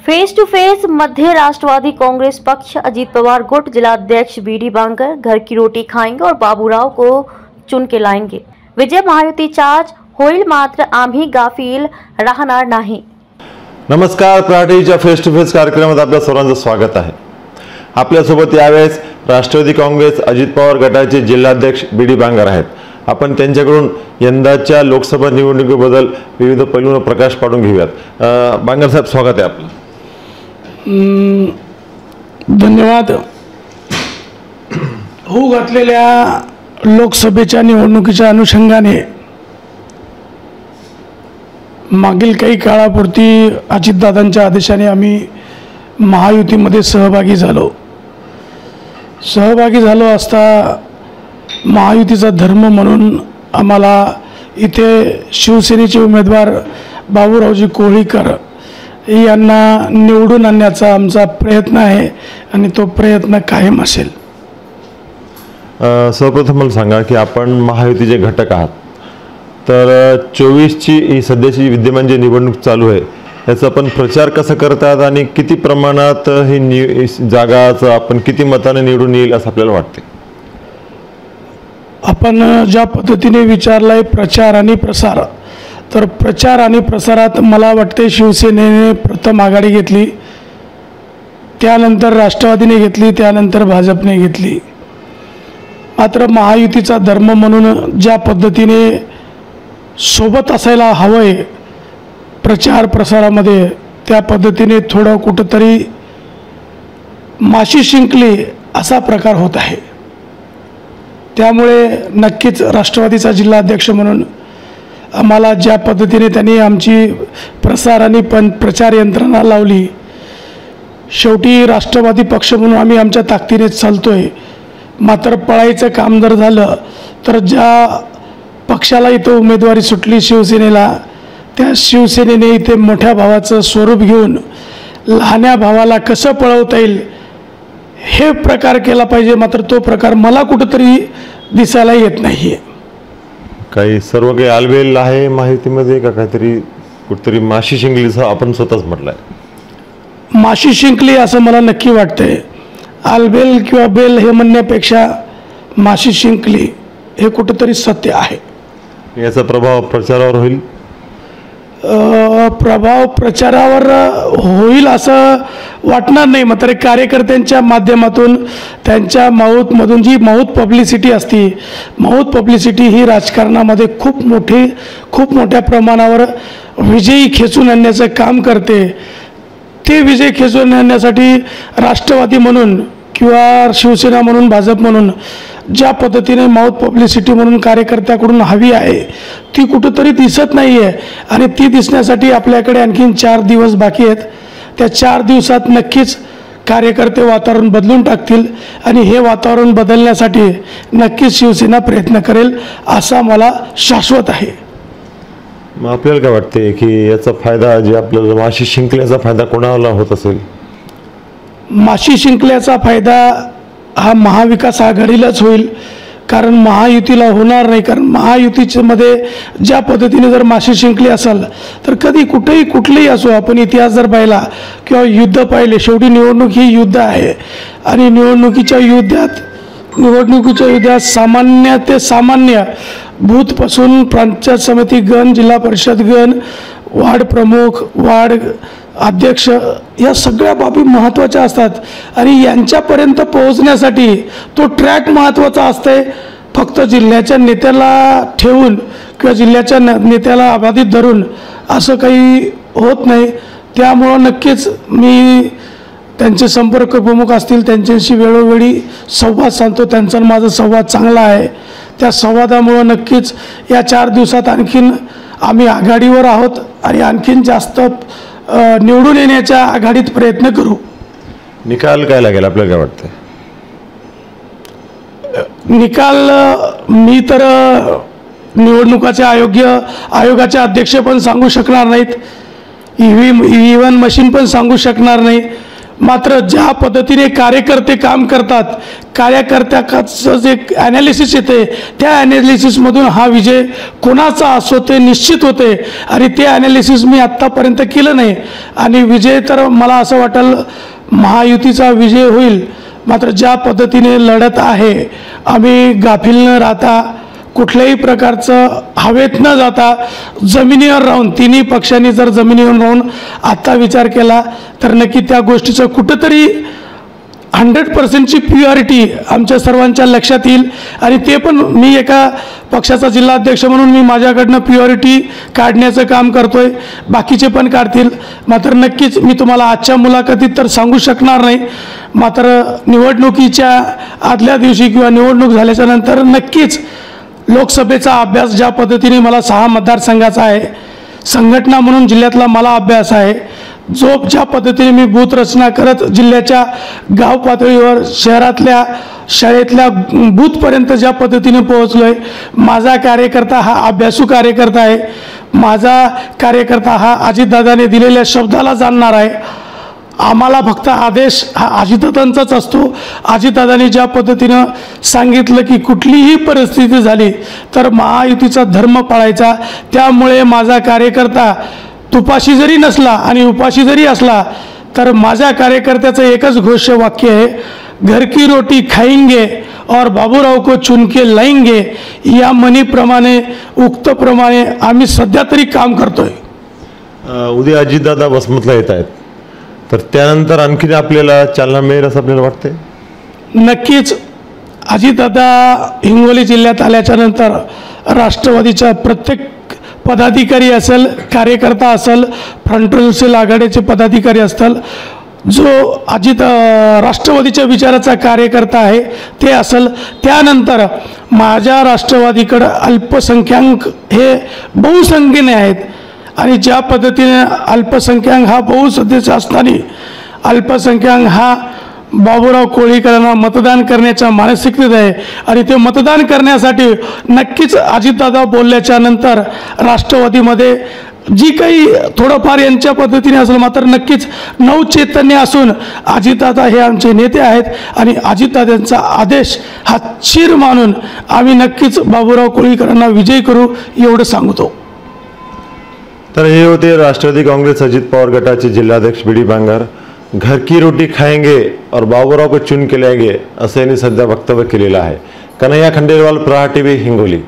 Face to face मध्य राष्ट्रवादी कांग्रेस पक्ष अजीत पवार गुट जिलाध्यक्ष बीडी बांगर घर की रोटी खाएंगे और बाबूराव को चुन के लाएंगे। विजय महायुतीचाच होईल मात्र आम्ही गाफील राहणार नाही। नमस्कार, प्राटीच्या फेस टू फेस कार्यक्रमात आपल्या सर्वांचं स्वागत आहे। आपल्यासोबत यावेळेस राष्ट्रवादी काँग्रेस अजित पवार गटाचे जिल्हाध्यक्ष बीडी बांगर आहेत। आपण त्यांच्याकडून यंदाच्या लोकसभा निवडणुकीबद्दल विविध पैलूंवर प्रकाश पाडून घेऊयात। बांगर साहेब, स्वागत आहे आपलं। धन्यवाद। होऊ घातलेल्या लोकसभेच्या निवडणुकीच्या अनुषंगाने मागील काही काळापूर्वी अजितदादांच्या आदेशाने आम्ही महायुतीमध्ये सहभागी झालो असता महायुतीचा धर्म म्हणून आम्हाला इथे शिवसेनेचे उमेदवार बाबूरावजी कोळीकर यांना निवडून आणण्याचा आमचा प्रयत्न आहे आणि तो प्रयत्न कायम असेल। सर्वप्रथम मला सांगा की आपण महायुतीचे घटक आहात, तर 24ची ही सध्याची विद्यमान जी निवडणूक चालू आहे याचा आपण प्रचार कसा करतात आणि किती प्रमाणात ही जागाचा आपण किती मताने निवडून येईल असं आपल्याला वाटते? आपण ज्या पद्धतीने विचारलाय प्रचार आणि प्रसार, तर प्रचार आणि प्रसारात मला वाटते शिवसेनेने प्रथम आघाडी घेतली, त्यानंतर राष्ट्रवादीने घेतली, त्यानंतर भाजपने घेतली। मात्र महायुतीचा धर्म म्हणून ज्या पद्धतीने सोबत असायला हवंय प्रचार प्रसारामध्ये, त्या पद्धतीने थोडं कुठंतरी माशी शिंकली असा प्रकार होत आहे। त्यामुळे नक्कीच राष्ट्रवादीचा जिल्हाध्यक्ष म्हणून आम्हाला ज्या पद्धतीने त्यांनी आमची प्रसार आणि प्रचार यंत्रणा लावली, शेवटी राष्ट्रवादी पक्ष म्हणून आम्ही आमच्या ताकदीने चालतोय। मात्र पळायचं काम जर झालं तर ज्या पक्षाला इथं उमेदवारी सुटली शिवसेनेला, त्या शिवसेनेने इथे मोठ्या भावाचं स्वरूप घेऊन लहान्या भावाला कसं पळवता येईल हे प्रकार केला पाहिजे। मात्र तो प्रकार मला कुठंतरी दिसायला येत नाही। काही सर्व काही आलबेल आहे माहितीमध्ये का काहीतरी कुठतरी माशी शिंकलीचं आपण स्वतःच म्हटलंय? माशी शिंकली असं मला नक्की वाटतंय। आलबेल किंवा बेल हे म्हणण्यापेक्षा माशी शिंकली हे कुठंतरी सत्य आहे। याचा प्रभाव प्रचारावर होईल? प्रभाव प्रचारावर होईल असं वाटणार नाही। मात्र कार्यकर्त्यांच्या माध्यमातून त्यांच्या माऊथमधून जी माऊथ पब्लिसिटी असते, माऊथ पब्लिसिटी ही राजकारणामध्ये खूप मोठ्या प्रमाणावर विजयी खेचून आणण्याचं काम करते। ते विजय खेचून आणण्यासाठी राष्ट्रवादी म्हणून किंवा शिवसेना म्हणून भाजप म्हणून ज्या पद्धतीने माउथ पब्लिसिटी म्हणून कार्यकर्त्याकडून हवी आहे ती कुठंतरी दिसत नाही आहे आणि ती दिसण्यासाठी आपल्याकडे आणखीन 4 दिवस बाकी आहेत। त्या 4 दिवसात नक्कीच कार्यकर्ते वातावरण बदलून टाकतील आणि हे वातावरण बदलण्यासाठी नक्कीच शिवसेना प्रयत्न करेल असा मला शाश्वत आहे। मग आपल्याला काय वाटते की याचा फायदा जे आपल्याला माशी शिंकल्याचा फायदा कोणाला होत असेल? माशी शिंकल्याचा फायदा हा महाविकास आघाडीलाच होईल, कारण महायुतीला होणार नाही। कारण महायुतीमध्ये ज्या पद्धतीने जर माशी शिंकली असेल तर कधी कुठलेही असो, आपण इतिहास जर पाहिला किंवा युद्ध पाहिले, शेवटी निवडणूक ही युद्ध आहे आणि निवडणुकीच्या युद्धात सामान्य ते सामान्य बूथपासून पंचायत समिती गण, जिल्हा परिषद गण, वार्ड प्रमुख, वार्ड अध्यक्ष या सगळ्या बाबी महत्त्वाच्या असतात आणि यांच्यापर्यंत पोहोचण्यासाठी तो ट्रॅक महत्त्वाचा असते। फक्त जिल्ह्याच्या नेत्याला ठेवून किंवा जिल्ह्याच्या नेत्याला अबाधित धरून असं काही होत नाही। त्यामुळं नक्कीच मी त्यांचे संपर्क प्रमुख असतील त्यांच्याशी वेळोवेळी संवाद साधतो। त्यांचा माझा संवाद चांगला आहे। त्या संवादामुळं नक्कीच या 4 दिवसात आणखीन आम्ही आघाडीवर आहोत आणि आणखीन जास्त निवडून येण्याच्या आघाडीत प्रयत्न करू। निकाल काय लागेल आपल्याला काय वाटतं? निकाल मी तर निवडणुकाचे आयोगाचे अध्यक्ष पण सांगू शकणार नाहीत, ईव्हीएम मशीन पण सांगू शकणार नाही। मात्र ज्या पद्धतीने कार्यकर्ते काम करतात, कार्यकर्त्याचं जे ॲनालिसिस येते त्या ॲनालिसिसमधून हा विजय कोणाचा असो ते निश्चित होते आणि ते ॲनालिसिस मी आत्तापर्यंत केलं नाही आणि विजय तर मला असं वाटेल महायुतीचा विजय होईल। मात्र ज्या पद्धतीने लढत आहे आम्ही गाफील न राहता कुठल्याही प्रकारचं हवेत न जाता जमिनीवर राहून तिन्ही पक्षांनी जर जमिनीवर राहून आता विचार केला तर नक्की त्या गोष्टीचं कुठंतरी 100% प्युरिटी आमच्या सर्वांच्या लक्षात येईल आणि ते पण मी एका पक्षाचा जिल्हाध्यक्ष म्हणून मी माझ्याकडनं प्युरिटी काढण्याचं काम करतोय, बाकीचे पण काढतील। मात्र नक्कीच मी तुम्हाला आजच्या मुलाखतीत तर सांगू शकणार नाही, मात्र निवडणुकीच्या आदल्या दिवशी किंवा निवडणूक झाल्याच्या नंतर नक्कीच लोकसभेचा अभ्यास ज्या पद्धतीने मला 6 मतदारसंघाचा आहे, संघटना म्हणून जिल्ह्यातला मला अभ्यास आहे, जो ज्या पद्धतीने मी बूथ रचना करत जिल्ह्याच्या गाव पातळीवर शहरातल्या शाळेतल्या बूथपर्यंत ज्या पद्धतीने पोहोचलोय, माझा कार्यकर्ता हा अभ्यासू कार्यकर्ता आहे, माझा कार्यकर्ता हा अजितदादाने दिलेल्या शब्दाला जाणणार आहे। आम्हाला फक्त आदेश हा अजितदादांचाच असतो। अजितदादांनी ज्या पद्धतीनं सांगितलं की कुठलीही परिस्थिती झाली तर महायुतीचा धर्म पाळायचा, त्यामुळे माझा कार्यकर्ता तुपाशी जरी नसला आणि उपाशी जरी असला तर माझ्या कार्यकर्त्याचं एकच घोषवाक्य आहे, घर की रोटी खाएंगे और बाबूराव को चुन के लाएंगे। या म्हणीप्रमाणे उक्तप्रमाणे आम्ही सध्या तरी काम करतोय। उद्या अजितदादा वसमतला येत आहेत तर त्यानंतर आणखी आपल्याला चालना मिळेल असं आपल्याला वाटतंय? नक्कीच अजितदादा हिंगोली जिल्ह्यात आल्याच्या नंतर राष्ट्रवादीच्या प्रत्येक पदाधिकारी असेल, कार्यकर्ता असेल, फ्रंटल सेल आघाडीचे पदाधिकारी असतील, जो राष्ट्रवादीच्या विचाराचा कार्यकर्ता आहे ते असेल, त्यानंतर माझ्या राष्ट्रवादीकडे अल्पसंख्याक हे बहुसंख्येने आहेत आणि ज्या पद्धतीने अल्पसंख्याक हा बहुसंख्येचा असताना अल्पसंख्याक हा बाबूराव कोळीकरांना मतदान करण्याच्या मानसिकतेत आहे आणि ते मतदान करण्यासाठी नक्कीच अजितदादा बोलल्याच्या नंतर राष्ट्रवादीमध्ये जी काही थोडंफार यांच्या पद्धतीने असेल, मात्र नक्कीच नवचैतन्य असून अजितदादा हे आमचे नेते आहेत आणि अजितदादांचा आदेश हा चिर मानून आम्ही नक्कीच बाबूराव कोळीकरांना विजयी करू एवढं सांगतो। तर हे होते राष्ट्रवादी काँग्रेस अजित पवार गटाचे जिल्हाध्यक्ष बीडी बांगर। घर की रोटी खाएंगे और बाबूराव को चुन के लाएंगे असं यांनी सध्या वक्तव्य केलेलं आहे। कन्हैया खंडेलवाल, प्रहार टीव्ही, हिंगोली।